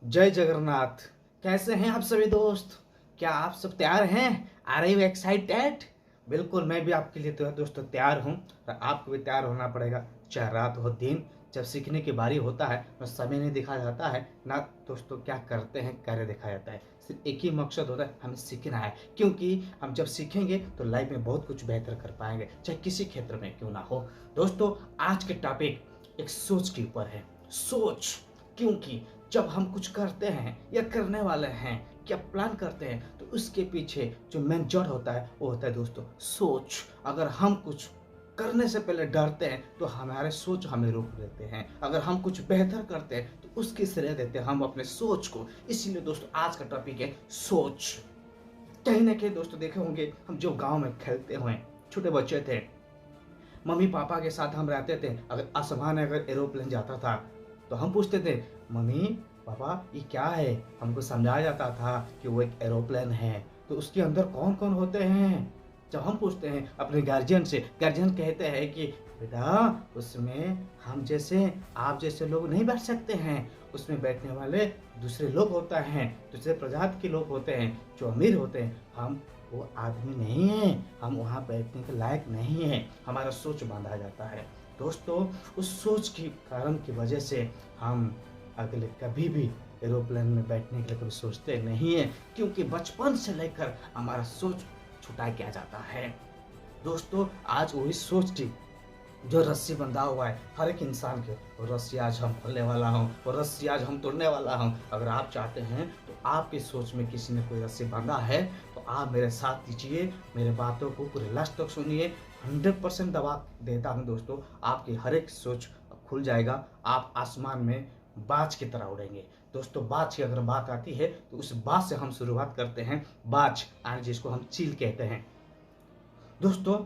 जय जगन्नाथ। कैसे हैं आप सभी दोस्त? क्या आप सब तैयार हैं? Are you excited? बिल्कुल, मैं भी आपके लिए तो दोस्तों तैयार हूं और आपको भी तैयार होना पड़ेगा। चाहे रात हो दिन, जब सीखने की बारी होता है ना समय नहीं दिखाया जाता है ना दोस्तों क्या करते हैं कार्य दिखाया जाता है। सिर्फ एक ही मकसद होता है, हमें सीखना है। क्योंकि हम जब सीखेंगे तो लाइफ में बहुत कुछ बेहतर कर पाएंगे, चाहे किसी क्षेत्र में क्यों ना हो। दोस्तों, आज के टॉपिक एक सोच के ऊपर है। सोच। क्योंकि जब हम कुछ करते हैं या करने वाले हैं, क्या प्लान करते हैं, तो उसके पीछे जो मेन जड़ होता है वो होता है दोस्तों सोच। अगर हम कुछ करने से पहले डरते हैं तो हमारे सोच हमें रोक देते हैं। अगर हम कुछ बेहतर करते हैं तो उसकी श्रेय देते हैं हम अपने सोच को। इसीलिए दोस्तों आज का टॉपिक है सोच। कहीं ना कहीं दोस्तों देखे होंगे, हम जो गांव में खेलते हुए छोटे बच्चे थे, मम्मी पापा के साथ हम रहते थे। अगर आसमान में अगर एरोप्लेन जाता था तो हम पूछते थे, मम्मी पापा ये क्या है? हमको समझाया जाता था कि वो एक एरोप्लेन है। तो उसके अंदर कौन कौन होते हैं? जब हम पूछते हैं अपने गार्जियन से, गार्जियन कहते हैं कि बेटा उसमें हम जैसे आप जैसे लोग नहीं बैठ सकते हैं। उसमें बैठने वाले दूसरे लोग होते हैं, दूसरे प्रजाति के लोग होते हैं जो अमीर होते हैं। हम वो आदमी नहीं है, हम वहाँ बैठने के लायक नहीं है। हमारा सोच बांधा जाता है। दोस्तों, उस सोच के कारण की वजह से हम अगले कभी भी एरोप्लेन में बैठने के लिए कभी सोचते नहीं है। क्योंकि बचपन से लेकर हमारा सोच छुटा किया जाता है। दोस्तों, आज वही सोच थी जो रस्सी बंधा हुआ है हर एक इंसान के। वो रस्सी आज हम खोलने वाला हूँ, वो रस्सी आज हम तोड़ने वाला हूँ। अगर आप चाहते हैं तो आपकी सोच में किसी ने कोई रस्सी बांधा है तो आप मेरे साथ दीजिए, मेरे बातों को पूरे लास्ट तक सुनिए। 100% दवा देता हूँ दोस्तों, आपकी हर एक सोच खुल जाएगा। आप आसमान में बाज की तरह उड़ेंगे। दोस्तों, बाज की अगर बात आती है तो उस बाज से हम शुरुआत करते हैं। बाज यानी जिसको हम चील कहते हैं। दोस्तों,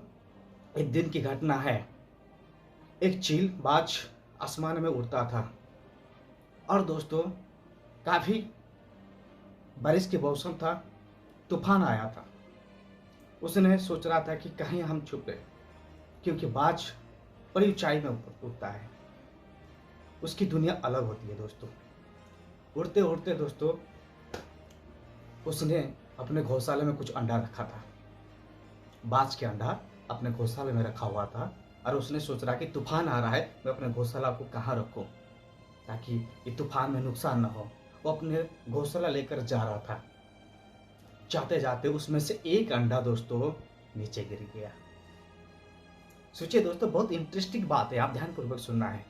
एक दिन की घटना है। एक चील बाज आसमान में उड़ता था और दोस्तों काफी बारिश के मौसम था, तूफान आया था। उसने सोच रहा था कि कहीं हम छुपे, क्योंकि बाज बड़ी ऊंचाई में उड़ता है। उसकी दुनिया अलग होती है दोस्तों। उड़ते उड़ते दोस्तों उसने अपने घोंसले में कुछ अंडा रखा था। बाज के अंडा अपने घोंसले में रखा हुआ था और उसने सोच रहा कि तूफान आ रहा है, मैं अपने घोंसला को कहाँ रखूं ताकि ये तूफान में नुकसान न हो। वो अपने घोंसला लेकर जा रहा था। जाते जाते उसमें से एक अंडा दोस्तों नीचे गिर गया। सोचिए दोस्तों, बहुत इंटरेस्टिंग बात है, आप ध्यानपूर्वक सुनना है।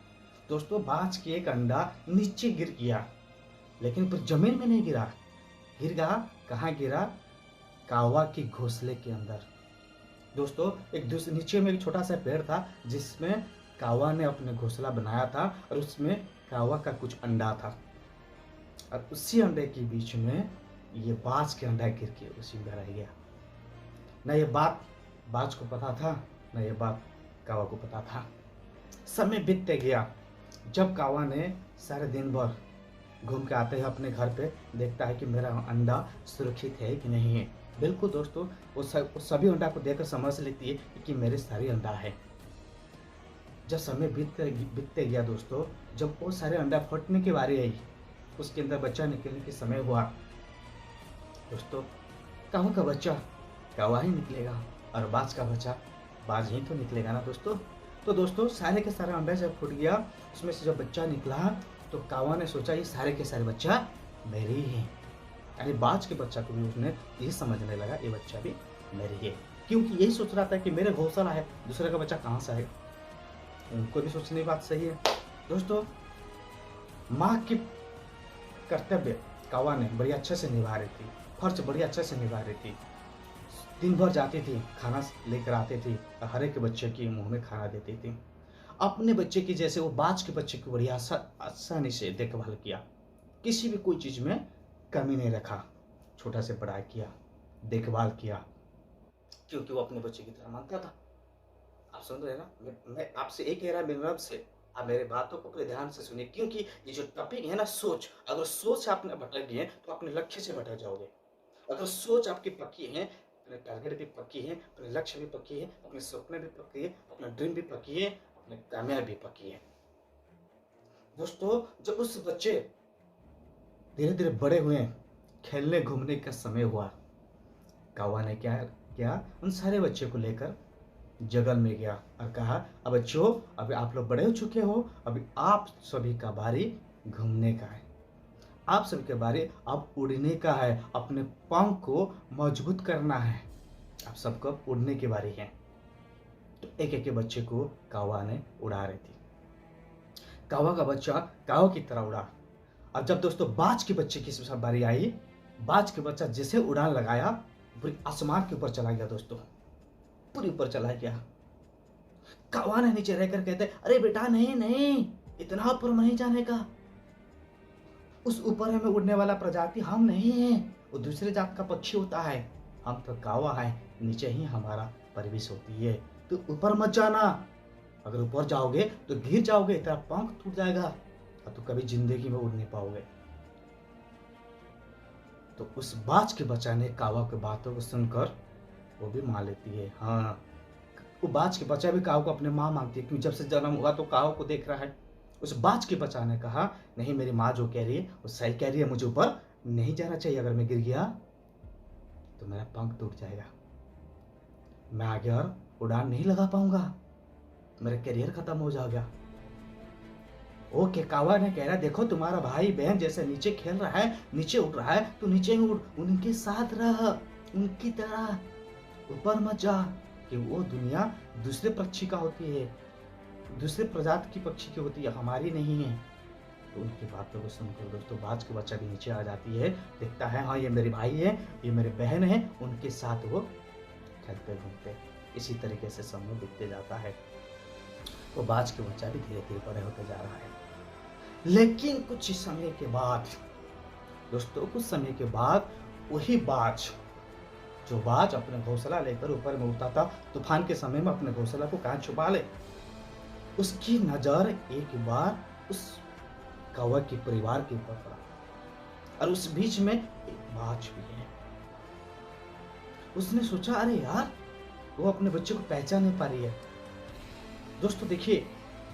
दोस्तों, बाज की एक अंडा नीचे गिर गया, लेकिन फिर जमीन में नहीं गिरा। गिर गया कहाँ गिरा? कावा के घोंसले के अंदर। दोस्तों, एक दूसरे नीचे में एक छोटा सा पेड़ था जिसमें कावा ने अपने घोंसला बनाया था और उसमें कावा का कुछ अंडा था। और उसी अंडे के बीच में ये बाज के अंडा गिर के उसी में रह गया। न ये बात बाज को पता था, न ये बात कावा को पता था। समय बीतते गया। जब कावा ने सारे दिन भर घूम के आते हैं अपने घर पे, देखता है कि मेरा अंडा सुरक्षित है कि नहीं है। बिल्कुल दोस्तों, वो सभी अंडा को देखकर समझ लेती है कि मेरे सारे अंडा है। जब समय बीतते बीतते गया दोस्तों, जब वो सारे अंडा फटने की बारी आई, उसके अंदर बच्चा निकलने के समय हुआ। दोस्तों, कावा का बच्चा कावा ही निकलेगा और बाज का बच्चा बाज ही तो निकलेगा ना दोस्तों। तो दोस्तों, सारे के सारे अंडा जब फूट गया, उसमें से जब बच्चा निकला तो कावा ने सोचा ये सारे के सारे बच्चा मेरे ही हैं। यानी बाज के बच्चा को भी उसने ये समझने लगा ये बच्चा भी मेरे ही है। क्योंकि यही सोच रहा था कि मेरे घोंसला है, दूसरे का बच्चा कहाँ से आएगा। उनको भी सोचने की बात सही है। दोस्तों, माँ की कर्तव्य कावा ने बड़ी अच्छे से निभा रही थी, फर्ज बड़ी अच्छे से निभा रही थी। दिन भर जाती थी, खाना लेकर आती थी और हर एक बच्चे के मुंह में खाना देती थी। अपने बच्चे की जैसे वो बाज के बच्चे की बड़ी आसानी से देखभाल किया। किसी भी कोई चीज में कमी नहीं रखा, छोटा से बड़ा किया, देखभाल किया, क्योंकि वो अपने बच्चे की तरह मानता था। आप सुन रहे हैं ना? मैं आपसे एक कह रहा मेरे रब से, आप मेरे बातों को पूरे ध्यान से सुनिए। क्योंकि ये जो टॉपिक है ना सोच, अगर सोच आपने भटक गई है तो अपने लक्ष्य से भटक जाओगे। अगर सोच आपकी पक्की है, अपने टारगेट भी पक्की है, अपने लक्ष्य भी पक्की है, अपने सपने भी पक्की है, अपना ड्रीम भी पक्की है, अपने कामयाबी भी पक्की है। दोस्तों, जब उस बच्चे धीरे धीरे बड़े हुए, खेलने घूमने का समय हुआ। कौवा ने क्या किया, उन सारे बच्चे को लेकर जंगल में गया और कहा, अब बच्चों, अभी आप लोग बड़े हो चुके हो, अभी आप सभी का बारी घूमने का है, आप सभी का बारी अब उड़ने का है, अपने पंख को मजबूत करना है, आप सबको उड़ने की बारी है। तो एक एक के बच्चे को कौवा ने उड़ा रही थी। कौवा का बच्चा कौवा की तरह उड़ा। और जब दोस्तों बाज के बच्चे की सब बारी आई, बाज के बच्चा जैसे उड़ान लगाया, पूरी आसमान के ऊपर चला गया दोस्तों, पूरी ऊपर चला गया। कौवा ने नीचे रहकर कहते, अरे बेटा नहीं नहीं, इतना ऊपर नहीं जाने का, उस ऊपर हमें उड़ने वाला प्रजाति हम नहीं है, वो दूसरे जात का पक्षी होता है, हम तो कौवा है, नीचे ही हमारा परवरिश होती है, तो ऊपर मत जाना, अगर ऊपर जाओगे तो गिर जाओगे, तेरा पंख टूट जाएगा और तो कभी जिंदगी में उड़ नहीं पाओगे। तो उस बाज के बच्चा ने कौवा की बातों को सुनकर वो भी मान लेती है। हाँ, वो बाज के बच्चा भी कौवा को अपने माँ मानती है, क्योंकि जब से जन्म हुआ तो कौवा को देख रहा है। उस बाज के बच्चा ने कहा, नहीं, मेरी माँ जो कह रही है वो सही कह रही है, मुझे ऊपर नहीं जाना चाहिए, अगर मैं गिर गया तो मेरा पंख टूट जाएगा, मैं आगे और उड़ान नहीं लगा पाऊंगा, मेरा करियर खत्म हो जाएगा। ओके, कौवा ने कह रहा, देखो तुम्हारा भाई बहन जैसे नीचे खेल रहा है, नीचे उड़ रहा है, तो नीचे ही उड़, उनके साथ रह, उनकी तरह, ऊपर मत जा, कि वो दुनिया दूसरे पक्षी का होती है, दूसरे प्रजाति की पक्षी की होती है, हमारी नहीं है। तो उनकी बातों को सुनकर दोस्तों बाज के बच्चा भी नीचे आ जाती है, देखता है हाँ ये मेरे भाई है, ये मेरे बहन है, उनके साथ वो खेलते घूमते। इसी तरीके से समय बीतते जाता है। वो बाज के बच्चा भी धीरे धीरे बड़े होते जा रहा है। लेकिन कुछ समय के बाद दोस्तों, कुछ समय के बाद वही बाज, जो बाज अपने घोंसला लेकर ऊपर में उड़ता था, तूफान के समय में अपने घोंसला को कहाँ छुपा ले, उसकी नजर एक बार उस कौवा के परिवार के ऊपर पड़ा, और उस बीच में एक बाज भी है। उसने सोचा, अरे यार, वो अपने बच्चे को पहचान नहीं पा रही है। दोस्तों देखिए,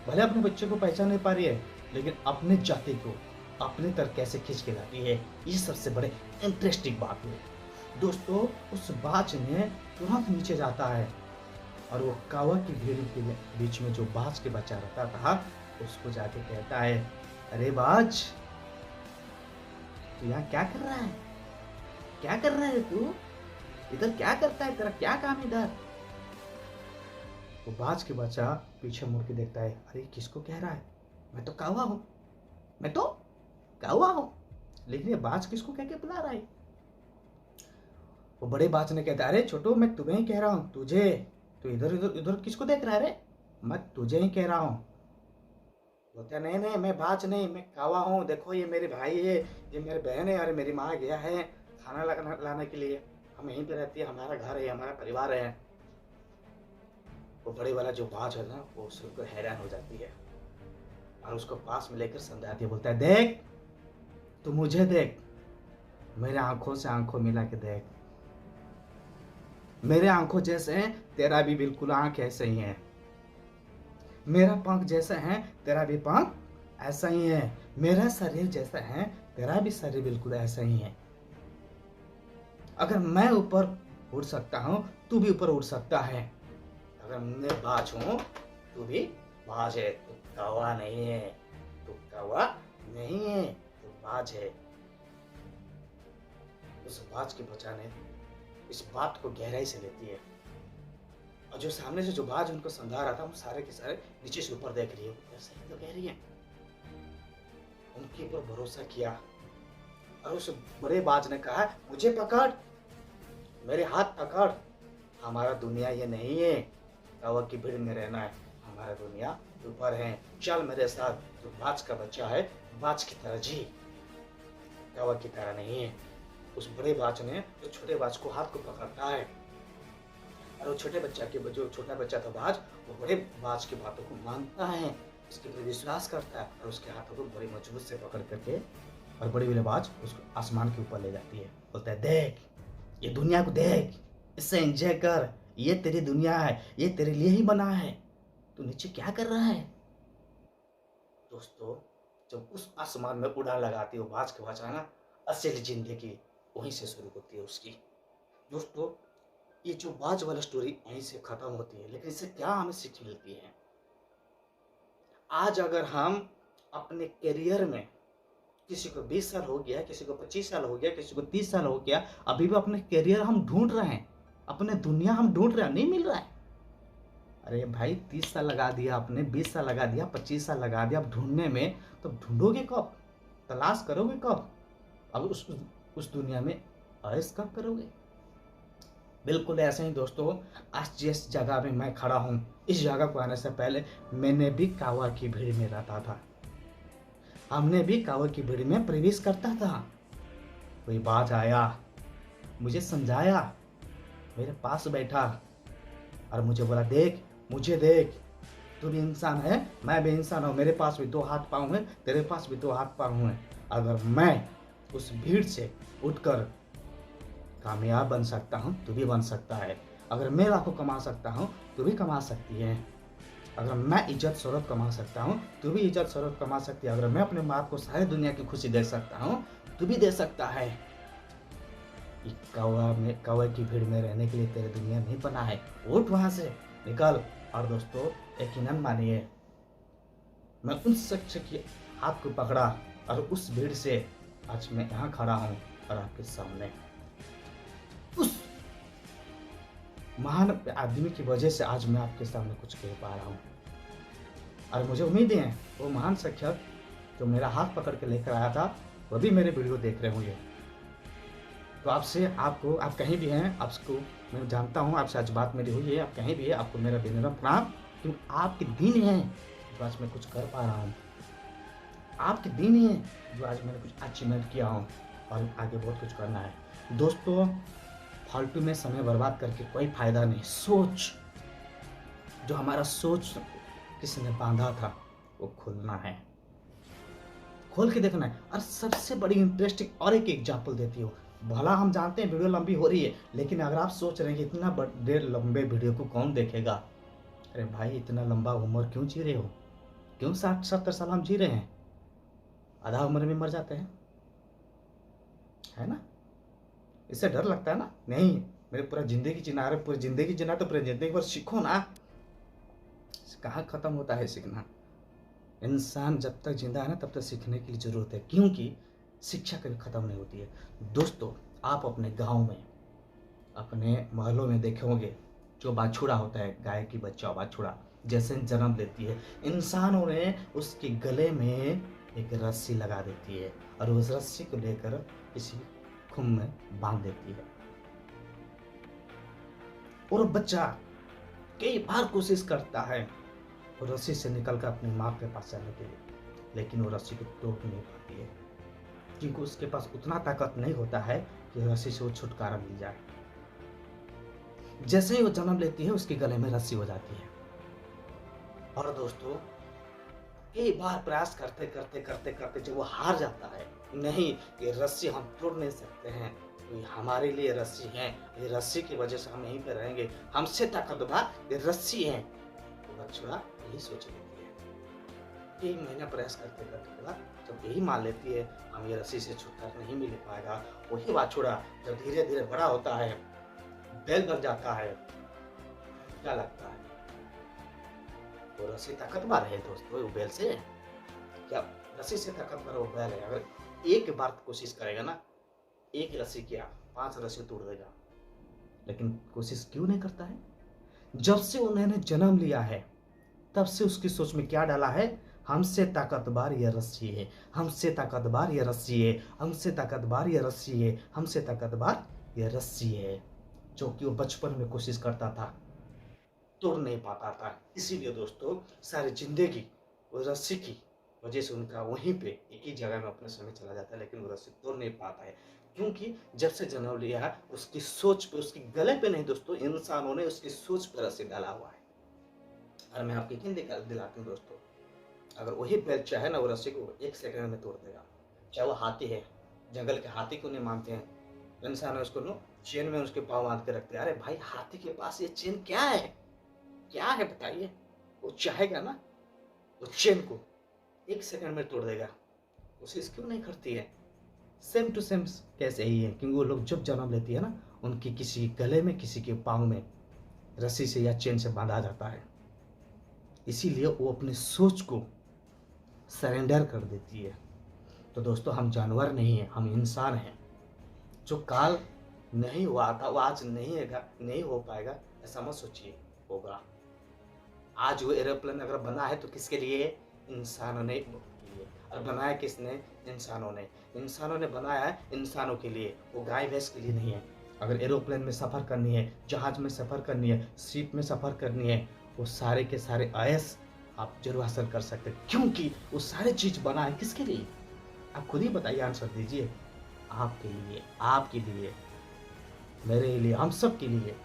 भले अपने बच्चे को पहचान नहीं पा रही है, लेकिन अपने जाति को अपने तरफ कैसे खींच के लाती है, ये सबसे बड़े इंटरेस्टिंग बात है दोस्तों। उस बाज ने तुरंत नीचे जाता है और वो कौवा की भीड़ के बीच में जो बाज के बच्चा रहता था, उसको जाके कहता है, अरे बाज, तू यहाँ क्या कर रहा है, क्या कर रहा है तू इधर, क्या करता है, तेरा क्या काम इधर। वो बाज के बच्चा पीछे मुड़ के देखता है, अरे किसको कह रहा है, मैं तो कौवा हूं, मैं तो कौवा हूं, लेकिन ये बाज किसको कह के बुला रहा है। वो बड़े बाज ने कहता है, अरे छोटू, मैं तुम्हें ही कह रहा हूं, तुझे, तू इधर इधर इधर किसको देख रहा है रे, मैं तुझे ही कह रहा हूं। बोलता, नहीं नहीं, मैं बाज नहीं, मैं कौवा हूँ, देखो ये मेरे भाई है, ये मेरी बहन है, और मेरी माँ गया है खाना लाने के लिए, हम यहीं पे रहती है, हमारा घर है, हमारा परिवार है। वो बड़े वाला जो बाज है ना, वो सुनकर हैरान हो जाती है और उसको पास में लेकर समझाती है, बोलता है, देख, तू मुझे देख, मेरे आंखों से आंखों मिला के देख, मेरे आंखों जैसे हैं, तेरा भी बिल्कुल आंख ऐसे ही है, मेरा पंख जैसा है, तेरा भी पंख ऐसा ही है, मेरा शरीर जैसा है, तेरा भी शरीर बिल्कुल ऐसा ही है। अगर मैं ऊपर उड़ सकता हूं, तू भी ऊपर उड़ सकता है, अगर मैं बाज हूं, तू भी बाज है, तू कौवा नहीं है, तू कौवा नहीं है, तू बाज है। उस बाज के बच्चा ने इस बात को गहराई से लेती है, और जो सामने से जो बाज उनको समझा रहा था, वो सारे के सारे नीचे से ऊपर देख रही है, सही तो कह रही है, उनके ऊपर भरोसा किया। और उस बड़े बाज ने कहा, मुझे पकड़, मेरे हाथ पकड़, हमारा दुनिया ये नहीं है, कौवा की भीड़ में रहना है, हमारा दुनिया ऊपर है, चल मेरे साथ, तो बाज का बच्चा है, बाज की तरह जी, कौवा की तरह नहीं है। उस बड़े बाज ने जो छोटे बाज को हाथ को पकड़ता है, और वो छोटे बच्चा के जो छोटा बच्चा था बाज, वो बड़े बाज की बातों को मानता है, उसके ऊपर विश्वास करता है, और उसके हाथों को बड़ी मजबूत से पकड़ करके, और बड़ी वाली बाज उसको आसमान के ऊपर ले जाती है, बोलता है, देख, ये दुनिया को देख, इससे एंजॉय कर, ये तेरी दुनिया है, ये तेरे लिए ही बना है, तू नीचे क्या कर रहा है। दोस्तों, जब उस आसमान में उड़ान लगाती है वो बाज के बचाना, असली जिंदगी वहीं से शुरू होती है उसकी। दोस्तों, ये जो बाज वाला स्टोरी यहीं से खत्म होती है, लेकिन इससे क्या हमें सीख मिलती है? आज अगर हम अपने करियर में, किसी को 20 साल हो गया, किसी को 25 साल हो गया, किसी को 30 साल हो गया, अभी भी अपने करियर हम ढूंढ रहे हैं, अपने दुनिया हम ढूंढ रहे हैं, नहीं मिल रहा है। अरे भाई 30 साल लगा दिया आपने, 20 साल लगा दिया, 25 साल लगा दिया अब ढूंढने में, तो ढूंढोगे कब? तलाश करोगे कब? अब उस दुनिया में ऐश कब करोगे? बिल्कुल ऐसे ही दोस्तों, आज जिस जगह में मैं खड़ा हूँ, इस जगह को आने से पहले मैंने भी कावा की भीड़ में रहता था। हमने भी कावा की भीड़ में प्रवेश करता था। कोई बाज आया, मुझे समझाया, मेरे पास बैठा और मुझे बोला, देख, मुझे देख, तू भी इंसान है, मैं भी इंसान हूँ, मेरे पास भी 2 हाथ पाँव हैं, तेरे पास भी 2 हाथ पाँव हैं। अगर मैं उस भीड़ से उठकर कामयाब बन सकता हूँ, तू भी बन सकता है। अगर मैं लाखों कमा सकता हूँ, तू भी कमा सकती है। अगर मैं इज्जत शोहरत कमा सकता हूँ, तू भी इज्जत शोहरत कमा सकती है। अगर मैं अपने माँ को सारी दुनिया की खुशी दे सकता हूँ, तू भी दे सकता है। ये कौवा की भीड़ में रहने के लिए तेरे दुनिया नहीं बना है। उठ वहां से, निकल। और दोस्तों, यकीनन मानिए, मैं उन शख्स के हाथ को पकड़ा और उस भीड़ से आज मैं यहाँ खड़ा हूँ और आपके सामने। उस महान आदमी की वजह से आज मैं आपके सामने कुछ कह पा रहा हूँ। और मुझे उम्मीद है वो महान शख्स जो मेरा हाथ पकड़ के लेकर आया था, वो भी मेरे वीडियो देख रहे होंगे। तो आपसे, आपको, आप कहीं भी हैं, आपको मैं जानता हूँ, आपसे आज बात मेरी हुई है, आप कहीं भी है, आपको मेरा विनम्र प्रणाम। क्यों? आपके दिन है जो आज मैं कुछ कर पा रहा हूँ, आपके दिन है जो आज मैंने कुछ अचीवमेंट किया हूँ, और आगे बहुत कुछ करना है। दोस्तों, फालतू में समय बर्बाद करके कोई फायदा नहीं। सोच, जो हमारा सोच किसी ने बांधा था, वो खुलना है, खोल के देखना है। और सबसे बड़ी इंटरेस्टिंग और एक एग्जाम्पल देती हूँ। भला हम जानते हैं वीडियो लंबी हो रही है, लेकिन अगर आप सोच रहे हैं कि इतना बड़े लंबे वीडियो को कौन देखेगा, अरे भाई इतना लंबा उम्र क्यों जी रहे हो? क्यों 60-70 साल हम जी रहे हैं? आधा उम्र में मर जाते हैं, है ना? इससे डर लगता है ना? नहीं, मेरे पूरा जिंदगी जीना, अरे पूरी जिंदगी जीना तो पूरी जिंदगी भर सीखो ना। कहाँ खत्म होता है सीखना? इंसान जब तक जिंदा है ना, तब तक सीखने की जरूरत है, क्योंकि शिक्षा कभी खत्म नहीं होती है। दोस्तों, आप अपने गांव में, अपने मोहल्लों में देखे होंगे, जो बाछुड़ा होता है, गाय की बच्चा बाछुड़ा जैसे जन्म लेती है, इंसानों ने उसके गले में एक रस्सी लगा देती है और उस रस्सी को लेकर किसी खुम में बांध देती है। और बच्चा कई बार कोशिश करता है वो रस्सी से निकलकर अपनी माँ के पास जाने के लिए, लेकिन वो रस्सी को तोड़ नहीं पाती है, क्योंकि उसके पास उतना ताकत नहीं होता है कि रस्सी से वो छुटकारा मिल जाए। जैसे ही वो जन्म लेती है, उसके गले में रस्सी हो जाती है। और दोस्तों, कई बार प्रयास करते करते करते करते जब वो हार जाता है, नहीं, ये रस्सी हम तोड़ नहीं सकते हैं, ये हमारे लिए रस्सी है, ये रस्सी की वजह से हम यहीं पे रहेंगे, हमसे ताकतवर ये रस्सी है, तो बछड़ा यही सोच लेती है। कई महीना प्रयास करते करते बाद जब यही मान लेती है हम ये रस्सी से छुटकारा नहीं मिल पाएगा, वही बछड़ा जब धीरे धीरे बड़ा होता है, बैल बन जाता है, क्या लगता है वो रस्सी ताकतवर है? दोस्तों, वो बैल से क्या, रस्सी से ताकतवर वो बैल है? अगर एक बार कोशिश करेगा ना, एक रस्सी क्या 5 रस्सी तोड़ देगा, लेकिन कोशिश क्यों नहीं करता है? जब से उन्होंने जन्म लिया है, तब से उसकी सोच में क्या डाला है? हमसे ताकतवर ये रस्सी है, हमसे ताकतवर ये रस्सी है, हमसे ताकतवर ये रस्सी है, हमसे ताकतवर ये रस्सी है, जो कि वो बचपन में कोशिश करता था, तोड़ नहीं पाता था। इसीलिए दोस्तों, सारी जिंदगी वो रस्सी की वजह से उनका वहीं पे एक ही जगह में अपना समय चला जाता है, लेकिन वो रस्सी तोड़ नहीं पाता है, क्योंकि जब से जन्म लिया है, उसकी सोच पे, उसके गले पे नहीं दोस्तों, इंसानों ने उसकी सोच पे रस्सी डाला हुआ है। और मैं आपको यकीन दिलाता हूँ दोस्तों, अगर वही बैल चाहे ना, वो रस्सी को 1 सेकंड में तोड़ देगा। चाहे वो हाथी है, जंगल के हाथी को नहीं मानते हैं, इंसान है उसको चेन में उसके पाँव बांध के रखते हैं। अरे भाई, हाथी के पास ये चेन क्या है? क्या है बताइए? वो चाहेगा ना वो चेन को 1 सेकंड में तोड़ देगा, कोशिश क्यों नहीं करती है? सेम टू सेम कैसे ही है, क्योंकि वो लोग जब जन्म लेती है ना, उनकी किसी गले में, किसी के पाँव में रस्सी से या चेन से बांधा जाता है, इसीलिए वो अपनी सोच को सरेंडर कर देती है। तो दोस्तों, हम जानवर नहीं हैं, हम इंसान हैं। जो काल नहीं हुआ था वो आज नहीं हो पाएगा, ऐसा मत सोचिए, होगा। आज वो एरोप्लेन अगर बना है तो किसके लिए? इंसानों ने लिए। और बनाया किसने? इंसानों ने बनाया है इंसानों के लिए, वो गाय भैंस के लिए नहीं है। अगर एरोप्लेन में सफ़र करनी है, जहाज में सफ़र करनी है, शिप में सफ़र करनी है, वो सारे के सारे आयस आप जरूर हासिल कर सकते हैं, क्योंकि वो सारी चीज़ बना है किसके लिए? आप खुद ही बताइए, आंसर दीजिए। आपके लिए, आपके लिए, मेरे लिए, हम सब के लिए।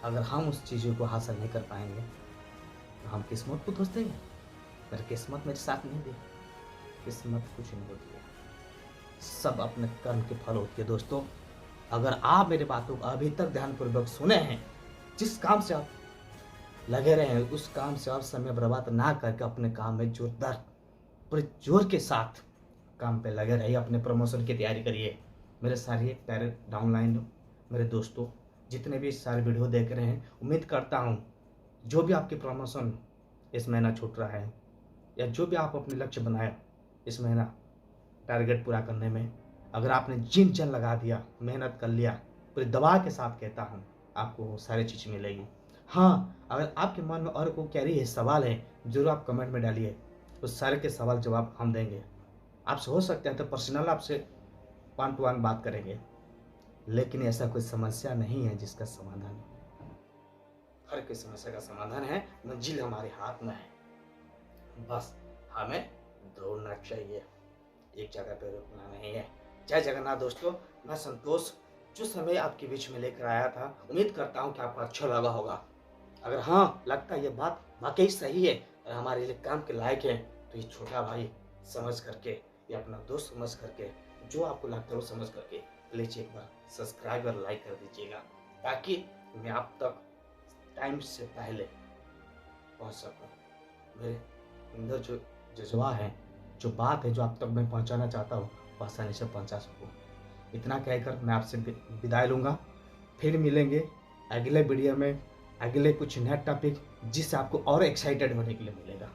अगर हम उस चीज़ों को हासिल नहीं कर पाएंगे तो हम किस्मत को दोष देंगे। मेरी किस्मत मेरे साथ नहीं दी, किस्मत कुछ नहीं होती है, सब अपने कर्म के फल होती है। दोस्तों, अगर आप मेरी बातों को अभी तक ध्यानपूर्वक सुने हैं, जिस काम से आप लगे रहे हैं उस काम से आप समय बर्बाद ना करके अपने काम में जोरदार, पूरे जोर के साथ काम पे लगे रहिए, अपने प्रमोशन की तैयारी करिए। मेरे सारे प्यारे डाउनलाइन मेरे दोस्तों, जितने भी सारे वीडियो देख रहे हैं, उम्मीद करता हूँ जो भी आपकी प्रमोशन इस महीना छूट रहा है, या जो भी आप अपने लक्ष्य बनाए इस महीना टारगेट पूरा करने में, अगर आपने जिन जन लगा दिया, मेहनत कर लिया, पूरी दबा के साथ कहता हूँ आपको वो सारी चीज़ मिलेगी। हाँ, अगर आपके मन में और कोई कैरी है, सवाल है, जरूर आप कमेंट में डालिए, उस सारे के सवाल जवाब हम देंगे। आपसे हो सकता है तो पर्सनल आपसे 1 to 1 बात करेंगे, लेकिन ऐसा कोई समस्या नहीं है जिसका समाधान, हर कोई समस्या का समाधान है, मंजिल हमारे हाथ में है, बस हमें दौड़ना चाहिए, एक जगह पे रुकना नहीं है। जय जगन्नाथ दोस्तों, मैं संतोष जो समय आपके बीच में लेकर आया था, उम्मीद करता हूँ कि आपको अच्छा लगा होगा। अगर हाँ लगता है ये बात वाकई सही है और हमारे लिए काम के लायक है, तो ये छोटा भाई समझ करके या अपना दोस्त समझ करके, जो आपको लगता है वो समझ करके प्लीज एक बार सब्सक्राइब और लाइक कर दीजिएगा, ताकि मैं आप तक टाइम से पहले पहुंच सकूं। मेरे अंदर जो जज्बा है, जो बात है, जो आप तक मैं पहुंचाना चाहता हूँ, वो आसानी से पहुंचा सकूं। इतना कहकर मैं आपसे विदाई लूँगा। फिर मिलेंगे अगले वीडियो में, अगले कुछ नया टॉपिक जिससे आपको और एक्साइटेड होने के लिए मिलेगा।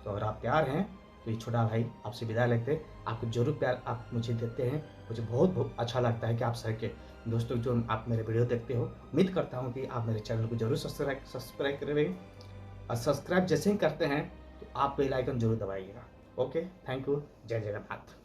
तो अगर आप तैयार हैं तो ये छोटा भाई आपसे विदाई लेते, आपको जरूर प्यार आप मुझे देते हैं, मुझे बहुत बहुत अच्छा लगता है कि आप सर के दोस्तों जो आप मेरे वीडियो देखते हो। उम्मीद करता हूँ कि आप मेरे चैनल को जरूर सब्सक्राइब करेंगे, और सब्सक्राइब जैसे ही करते हैं तो आप बेल आइकन जरूर दबाइएगा। ओके, थैंक यू, जय जगन्नाथ।